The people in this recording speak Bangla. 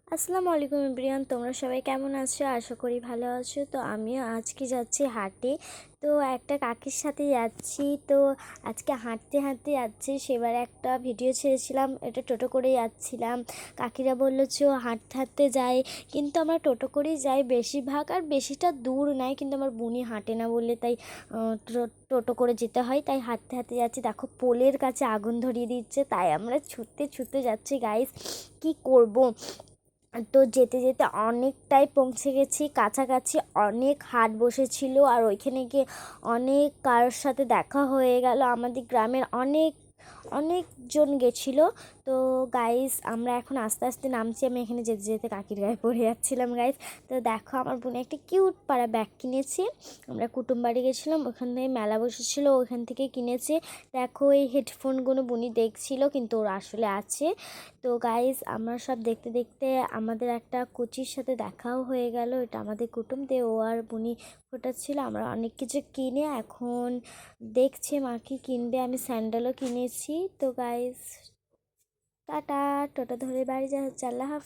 আসসালামু আলাইকুম এভরিওয়ান, তোমরা সবাই কেমন আছো? আশা করি ভালো আছো। তো আমিও আজকে যাচ্ছি হাটে। তো একটা কাকির সাথে যাচ্ছি। তো আজকে হাঁটতে হাঁটতে যাচ্ছি। সেবার একটা ভিডিও ছেড়েছিলাম, এটা টোটো করে যাচ্ছিলাম। কাকিরা বললো চো হাঁটতে হাঁটতে যাই, কিন্তু আমরা টোটো করেই যাই বেশিরভাগ, আর বেশিটা দূর নাই, কিন্তু আমার বুনি হাঁটে না বললে তাই টোটো করে যেতে হয়, তাই হাঁটতে হাঁটতে যাচ্ছি। দেখো পোলের কাছে আগুন ধরিয়ে দিচ্ছে, তাই আমরা ছুটতে ছুটতে যাচ্ছি গাইস। কি করব, তো যেতে যেতে অনেকটাই পৌঁছে গেছি কাছাকাছি। অনেক হাট বসেছিল, আর ওইখানে গিয়ে অনেক কারোর সাথে দেখা হয়ে গেল। আমাদের গ্রামের অনেকজন গেছিলো। তো গাইস আমরা এখন আস্তে আস্তে নামছি। আমি এখানে যেতে যেতে কাকির গায়ে পড়ে যাচ্ছিলাম গাইস। তো দেখো আমার বোনে একটা কিউট পাড়া ব্যাগ কিনেছি। আমরা কুটুম বাড়ি গেছিলাম, ওখান থেকে মেলা বসেছিল, ওখান থেকে কিনেছি। দেখো এই হেডফোনগুলো বুনি দেখছিল, কিন্তু ওর আসলে আছে। তো গাইস আমরা সব দেখতে দেখতে আমাদের একটা কোচির সাথে দেখাও হয়ে গেল। এটা আমাদের কুটুম, দিয়ে ও আর বুনি ফোটাচ্ছিল। আমরা অনেক কিছু কিনে এখন দেখছে মা কি কিনবে। আমি স্যান্ডেলও কিনেছি। তো গাইস টাটা, টোটো ধরে বাড়ি যা হচ্ছে। আল্লাহ হাফেজ।